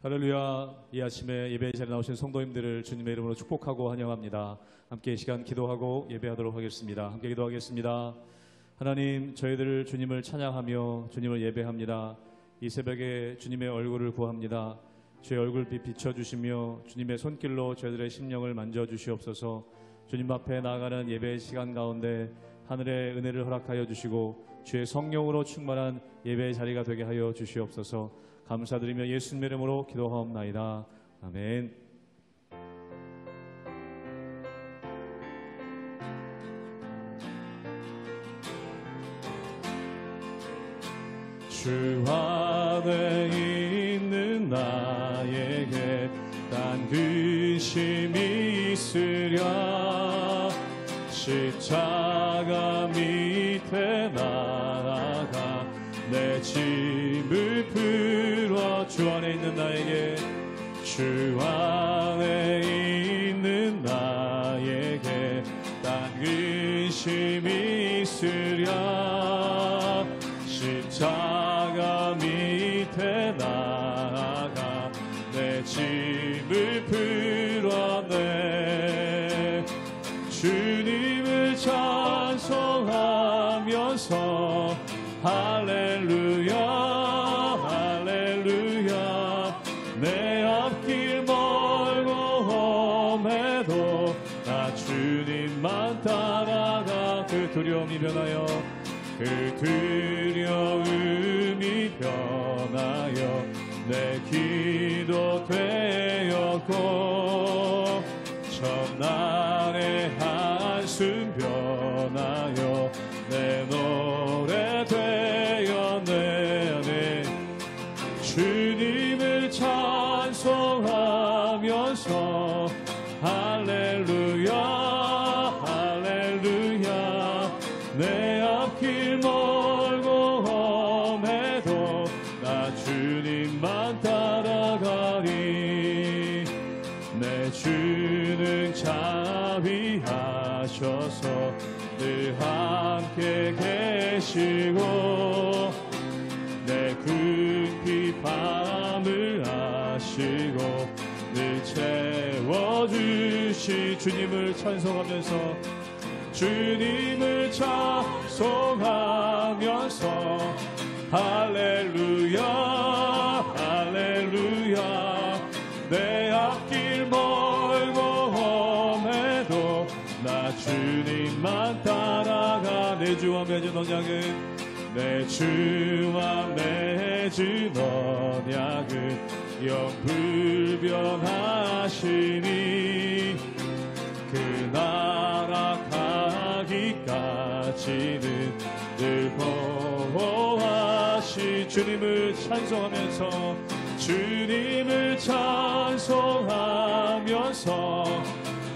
할렐루야. 이 아침에 예배 자리에 나오신 성도님들을 주님의 이름으로 축복하고 환영합니다. 함께 이 시간 기도하고 예배하도록 하겠습니다. 함께 기도하겠습니다. 하나님, 저희들 주님을 찬양하며 주님을 예배합니다. 이 새벽에 주님의 얼굴을 구합니다. 주의 얼굴빛 비춰주시며 주님의 손길로 저희들의 심령을 만져주시옵소서. 주님 앞에 나아가는 예배의 시간 가운데 하늘의 은혜를 허락하여 주시고 주의 성령으로 충만한 예배의 자리가 되게 하여 주시옵소서. 감사드리며 예수님의 이름으로 기도하옵나이다. 아멘. 주 안에 있는 나에게 딴 근심이 있으랴. 십자가 밑에 나아가 내 짐을 풀어 주 안에 있는 나에게, 주 안에 있는 나에게 딴 근심이 있으랴. 십자가 밑에 나아가 내 짐을 풀어내 주님을 찬송하면서 할렐루야 할렐루야. 내 앞길 멀고 험해도 나 주님만 따라가. 그 두려움이 변하여 그 두려움이 변하여 내 기도 되었고 첫날의 한숨 변하여 내 노래 되었네. 주님을 찬송하면서 할렐루야 할렐루야. 내 앞길 멀고 험해도 나 주님만 따라가리. 내 주는 자비하셔서 늘 함께 계시고 내 궁핍 밤을 아시고 늘 채워주시. 주님을 찬송하면서 주님을 찬송하면서 할렐루야 할렐루야. 내 앞길 멀고 험해도 나 주님만 따라가. 내 주와 맺은 언약은 내 주와 맺은 언약은 영불변하시니 그 나라 가기까지는 늘 보호하시. 주님을 찬송하면서 주님을 찬송하면서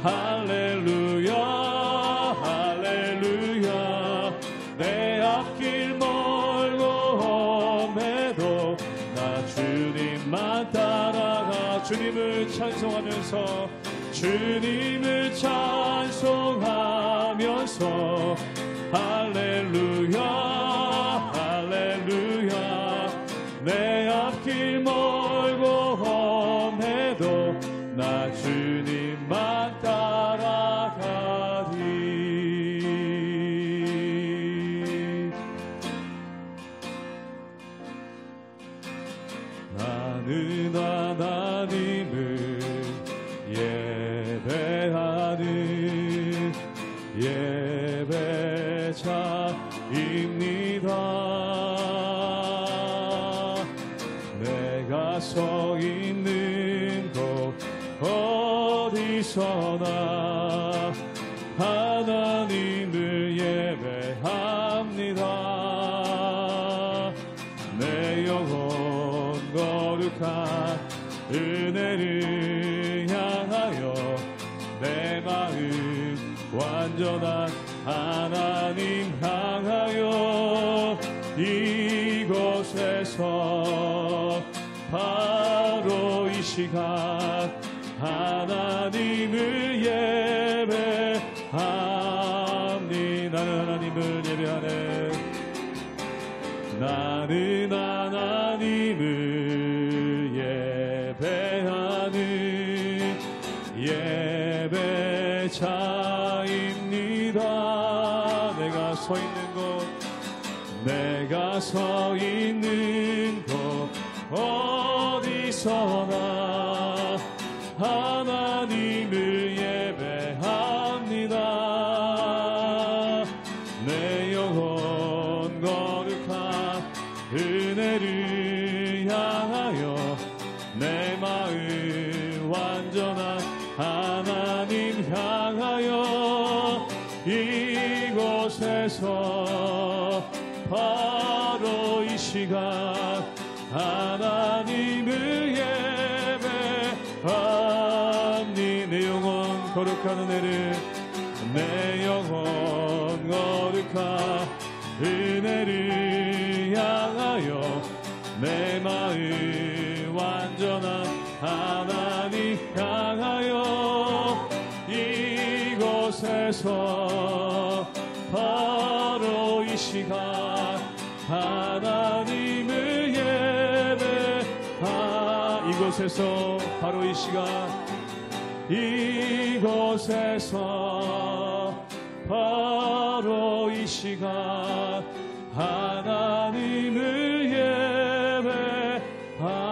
할렐루야 할렐루야. 내 앞길 멀고 험해도 나 주님만 따라가. 주님을 찬송하면서 주님을 찬송하면서 할렐루야 할렐루야. 내 앞길 멀고 험해도 나 주님만 따라가리. 나는 하나님을 예배하는 예배자입니다. 내가 서 있는 곳 어디서나 하나님을 예배합니다. 내 영혼 거룩한 은혜를 향하여 내 마음 완전한 하나님 향하여 이곳에서 바로 이 시간 하나님을 예배합니. 나는 하나님을 예배하네. 나는 하나님을 예배자입니다. 내가 서 있는 곳, 내가 서 있는 곳 어디서나 하나님을 예배합니다. 내 영혼 거룩한 은혜를 향하여 내 마음 완전한 하나님 향하여 이곳에서 바로 이 시간 하나님을 예배합니. 내 영혼 거룩한 은혜를, 내 영혼 거룩한 은혜를 향하여 내 마음 완전한 하나님 향하여 이곳에서 바로 이 시간 하나님을 이곳에서 바로 이 시간 이곳에서 바로 이 시간 하나님을 예배합니다.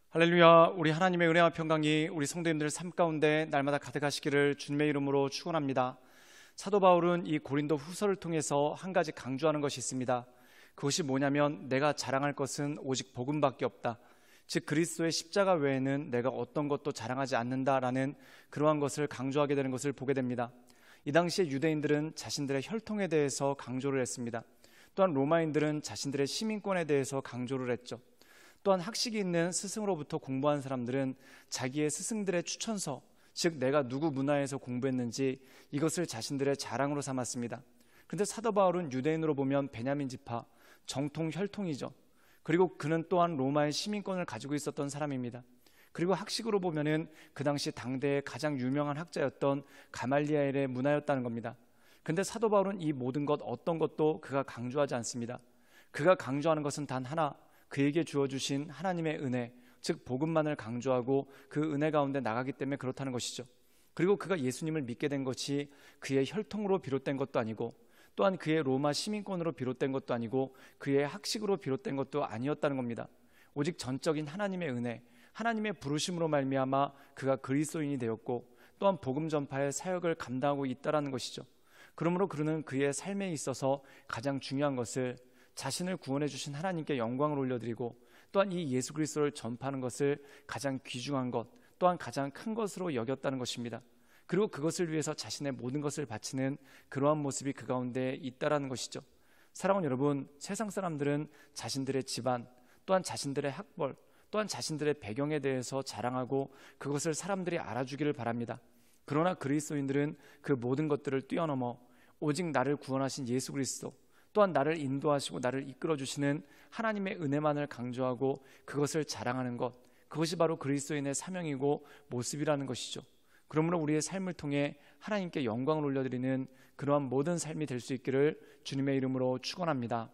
할렐루야. 우리 하나님의 은혜와 평강이 우리 성도님들 삶 가운데 날마다 가득하시기를 주님의 이름으로 축원합니다. 사도 바울은 이 고린도 후서를 통해서 한 가지 강조하는 것이 있습니다. 그것이 뭐냐면 내가 자랑할 것은 오직 복음밖에 없다. 즉 그리스도의 십자가 외에는 내가 어떤 것도 자랑하지 않는다라는 그러한 것을 강조하게 되는 것을 보게 됩니다. 이 당시에 유대인들은 자신들의 혈통에 대해서 강조를 했습니다. 또한 로마인들은 자신들의 시민권에 대해서 강조를 했죠. 또한 학식이 있는 스승으로부터 공부한 사람들은 자기의 스승들의 추천서, 즉 내가 누구 문화에서 공부했는지 이것을 자신들의 자랑으로 삼았습니다. 그런데 사도 바울은 유대인으로 보면 베냐민 지파, 정통 혈통이죠. 그리고 그는 또한 로마의 시민권을 가지고 있었던 사람입니다. 그리고 학식으로 보면은 그 당시 당대의 가장 유명한 학자였던 가말리엘의 문화였다는 겁니다. 그런데 사도 바울은 이 모든 것 어떤 것도 그가 강조하지 않습니다. 그가 강조하는 것은 단 하나, 그에게 주어주신 하나님의 은혜, 즉 복음만을 강조하고 그 은혜 가운데 나가기 때문에 그렇다는 것이죠. 그리고 그가 예수님을 믿게 된 것이 그의 혈통으로 비롯된 것도 아니고 또한 그의 로마 시민권으로 비롯된 것도 아니고 그의 학식으로 비롯된 것도 아니었다는 겁니다. 오직 전적인 하나님의 은혜, 하나님의 부르심으로 말미암아 그가 그리스도인이 되었고 또한 복음 전파의 사역을 감당하고 있다는 것이죠. 그러므로 그는 그의 삶에 있어서 가장 중요한 것을 자신을 구원해 주신 하나님께 영광을 올려드리고 또한 이 예수 그리스도를 전파하는 것을 가장 귀중한 것 또한 가장 큰 것으로 여겼다는 것입니다. 그리고 그것을 위해서 자신의 모든 것을 바치는 그러한 모습이 그 가운데 있다라는 것이죠. 사랑하는 여러분, 세상 사람들은 자신들의 집안 또한 자신들의 학벌 또한 자신들의 배경에 대해서 자랑하고 그것을 사람들이 알아주기를 바랍니다. 그러나 그리스도인들은 그 모든 것들을 뛰어넘어 오직 나를 구원하신 예수 그리스도 또한 나를 인도하시고 나를 이끌어주시는 하나님의 은혜만을 강조하고 그것을 자랑하는 것, 그것이 바로 그리스도인의 사명이고 모습이라는 것이죠. 그러므로 우리의 삶을 통해 하나님께 영광을 올려드리는 그러한 모든 삶이 될 수 있기를 주님의 이름으로 축원합니다.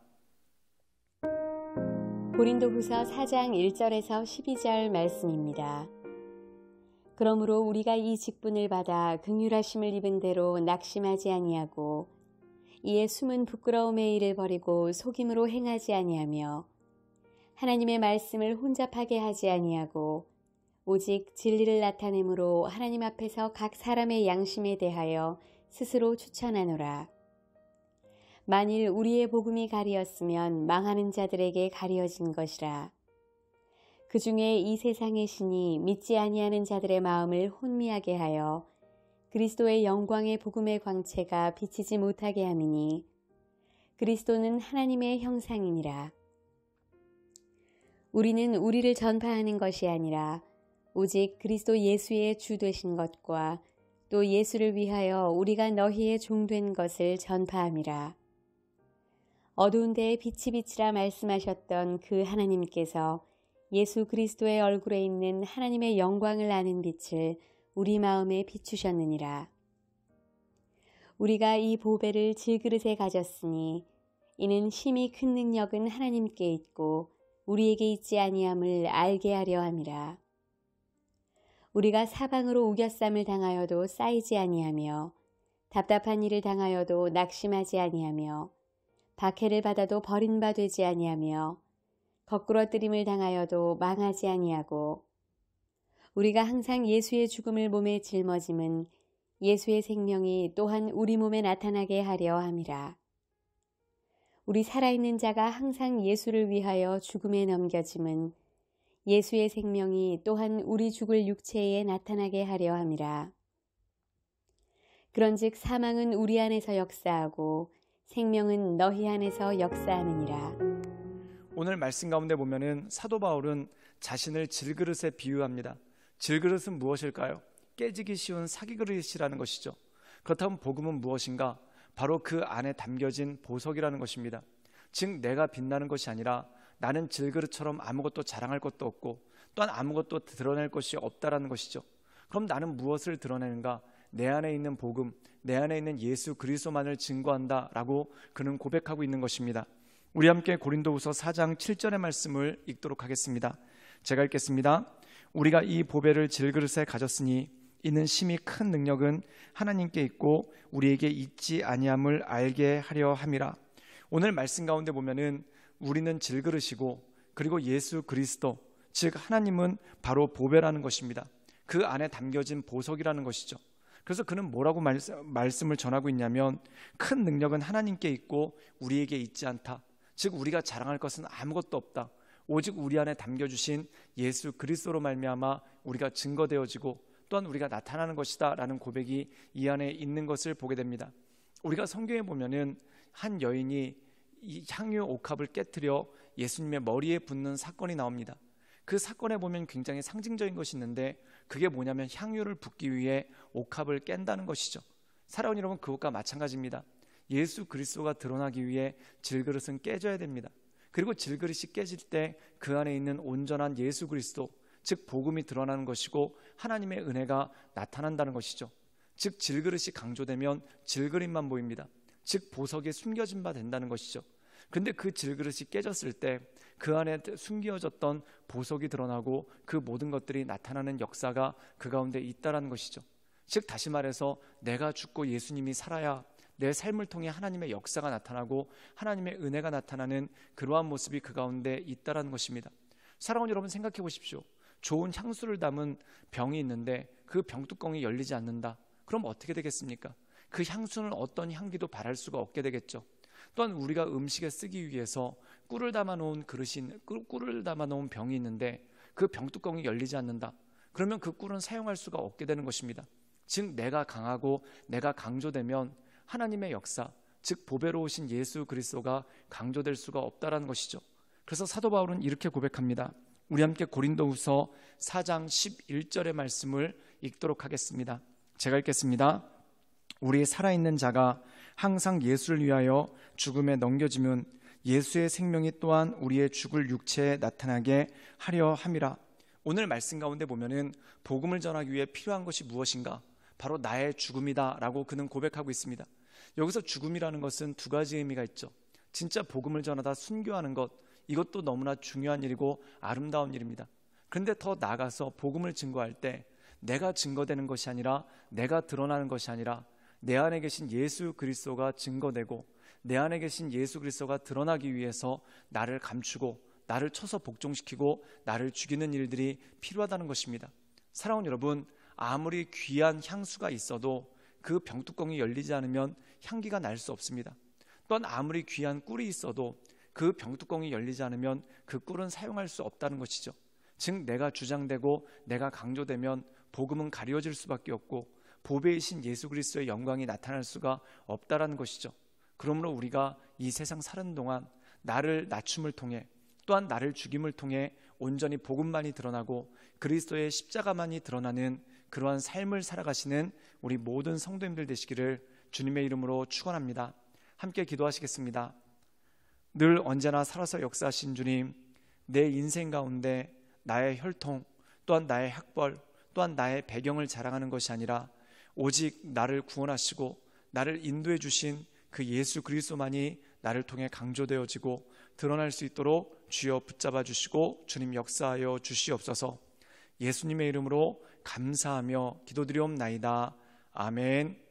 고린도후서 4장 1절에서 12절 말씀입니다. 그러므로 우리가 이 직분을 받아 긍휼하심을 입은 대로 낙심하지 아니하고 이에 숨은 부끄러움의 일을 버리고 속임으로 행하지 아니하며 하나님의 말씀을 혼잡하게 하지 아니하고 오직 진리를 나타내므로 하나님 앞에서 각 사람의 양심에 대하여 스스로 추천하노라. 만일 우리의 복음이 가리었으면 망하는 자들에게 가리어진 것이라. 그 중에 이 세상의 신이 믿지 아니하는 자들의 마음을 혼미하게 하여 그리스도의 영광의 복음의 광채가 비치지 못하게 함이니 그리스도는 하나님의 형상이니라. 우리는 우리를 전파하는 것이 아니라 오직 그리스도 예수의 주 되신 것과 또 예수를 위하여 우리가 너희의 종된 것을 전파함이라. 어두운 데에 빛이 비치라 말씀하셨던 그 하나님께서 예수 그리스도의 얼굴에 있는 하나님의 영광을 아는 빛을 우리 마음에 비추셨느니라. 우리가 이 보배를 질그릇에 가졌으니 이는 심히 큰 능력은 하나님께 있고 우리에게 있지 아니함을 알게 하려 함이라. 우리가 사방으로 우겨쌈을 당하여도 쌓이지 아니하며 답답한 일을 당하여도 낙심하지 아니하며 박해를 받아도 버린 바 되지 아니하며 거꾸러뜨림을 당하여도 망하지 아니하고 우리가 항상 예수의 죽음을 몸에 짊어짐은 예수의 생명이 또한 우리 몸에 나타나게 하려 함이라. 우리 살아있는 자가 항상 예수를 위하여 죽음에 넘겨짐은 예수의 생명이 또한 우리 죽을 육체에 나타나게 하려 함이라. 그런즉 사망은 우리 안에서 역사하고 생명은 너희 안에서 역사하느니라. 오늘 말씀 가운데 보면은 사도 바울은 자신을 질그릇에 비유합니다. 질그릇은 무엇일까요? 깨지기 쉬운 사기그릇이라는 것이죠. 그렇다면 복음은 무엇인가? 바로 그 안에 담겨진 보석이라는 것입니다. 즉 내가 빛나는 것이 아니라 나는 질그릇처럼 아무것도 자랑할 것도 없고 또한 아무것도 드러낼 것이 없다라는 것이죠. 그럼 나는 무엇을 드러내는가? 내 안에 있는 복음, 내 안에 있는 예수 그리스도만을 증거한다라고 그는 고백하고 있는 것입니다. 우리 함께 고린도후서 4장 7절의 말씀을 읽도록 하겠습니다. 제가 읽겠습니다. 우리가 이 보배를 질그릇에 가졌으니 이는 심히 큰 능력은 하나님께 있고 우리에게 있지 아니함을 알게 하려 함이라. 오늘 말씀 가운데 보면은 우리는 질그릇이고 그리고 예수 그리스도 즉 하나님은 바로 보배라는 것입니다. 그 안에 담겨진 보석이라는 것이죠. 그래서 그는 뭐라고 말씀을 전하고 있냐면 큰 능력은 하나님께 있고 우리에게 있지 않다. 즉 우리가 자랑할 것은 아무것도 없다. 오직 우리 안에 담겨주신 예수 그리스도로 말미암아 우리가 증거되어지고 또한 우리가 나타나는 것이다 라는 고백이 이 안에 있는 것을 보게 됩니다. 우리가 성경에 보면은 한 여인이 이 향유 옥합을 깨트려 예수님의 머리에 붓는 사건이 나옵니다. 그 사건에 보면 굉장히 상징적인 것이 있는데 그게 뭐냐면 향유를 붓기 위해 옥합을 깬다는 것이죠. 사랑하는 여러분, 그것과 마찬가지입니다. 예수 그리스도가 드러나기 위해 질그릇은 깨져야 됩니다. 그리고 질그릇이 깨질 때 그 안에 있는 온전한 예수 그리스도 즉 복음이 드러나는 것이고 하나님의 은혜가 나타난다는 것이죠. 즉 질그릇이 강조되면 질그릇만 보입니다. 즉 보석이 숨겨진 바 된다는 것이죠. 그런데 그 질그릇이 깨졌을 때 그 안에 숨겨졌던 보석이 드러나고 그 모든 것들이 나타나는 역사가 그 가운데 있다는 것이죠. 즉 다시 말해서 내가 죽고 예수님이 살아야 내 삶을 통해 하나님의 역사가 나타나고 하나님의 은혜가 나타나는 그러한 모습이 그 가운데 있다는 것입니다. 사랑하는 여러분, 생각해 보십시오. 좋은 향수를 담은 병이 있는데 그 병뚜껑이 열리지 않는다. 그럼 어떻게 되겠습니까? 그 향수는 어떤 향기도 발할 수가 없게 되겠죠. 또한 우리가 음식에 쓰기 위해서 꿀을 담아놓은 꿀을 담아놓은 병이 있는데 그 병뚜껑이 열리지 않는다. 그러면 그 꿀은 사용할 수가 없게 되는 것입니다. 즉 내가 강하고 내가 강조되면 하나님의 역사, 즉 보배로우신 예수 그리스도가 강조될 수가 없다라는 것이죠. 그래서 사도 바울은 이렇게 고백합니다. 우리 함께 고린도후서 4장 11절의 말씀을 읽도록 하겠습니다. 제가 읽겠습니다. 우리 살아있는 자가 항상 예수를 위하여 죽음에 넘겨지면 예수의 생명이 또한 우리의 죽을 육체에 나타나게 하려 함이라. 오늘 말씀 가운데 보면은 복음을 전하기 위해 필요한 것이 무엇인가? 바로 나의 죽음이다 라고 그는 고백하고 있습니다. 여기서 죽음이라는 것은 두 가지 의미가 있죠. 진짜 복음을 전하다 순교하는 것, 이것도 너무나 중요한 일이고 아름다운 일입니다. 그런데 더 나아가서 복음을 증거할 때 내가 증거되는 것이 아니라 내가 드러나는 것이 아니라 내 안에 계신 예수 그리스도가 증거되고 내 안에 계신 예수 그리스도가 드러나기 위해서 나를 감추고 나를 쳐서 복종시키고 나를 죽이는 일들이 필요하다는 것입니다. 사랑하는 여러분, 아무리 귀한 향수가 있어도 그 병뚜껑이 열리지 않으면 향기가 날 수 없습니다. 또한 아무리 귀한 꿀이 있어도 그 병뚜껑이 열리지 않으면 그 꿀은 사용할 수 없다는 것이죠. 즉 내가 주장되고 내가 강조되면 복음은 가려질 수밖에 없고 보배이신 예수 그리스도의 영광이 나타날 수가 없다라는 것이죠. 그러므로 우리가 이 세상 사는 동안 나를 낮춤을 통해 또한 나를 죽임을 통해 온전히 복음만이 드러나고 그리스도의 십자가만이 드러나는 그러한 삶을 살아가시는 우리 모든 성도님들 되시기를 주님의 이름으로 축원합니다. 함께 기도하시겠습니다. 늘 언제나 살아서 역사하신 주님, 내 인생 가운데 나의 혈통 또한 나의 학벌 또한 나의 배경을 자랑하는 것이 아니라 오직 나를 구원하시고 나를 인도해 주신 그 예수 그리스도만이 나를 통해 강조되어지고 드러날 수 있도록 주여 붙잡아 주시고 주님 역사하여 주시옵소서. 예수님의 이름으로 감사하며 기도드리옵나이다. 아멘.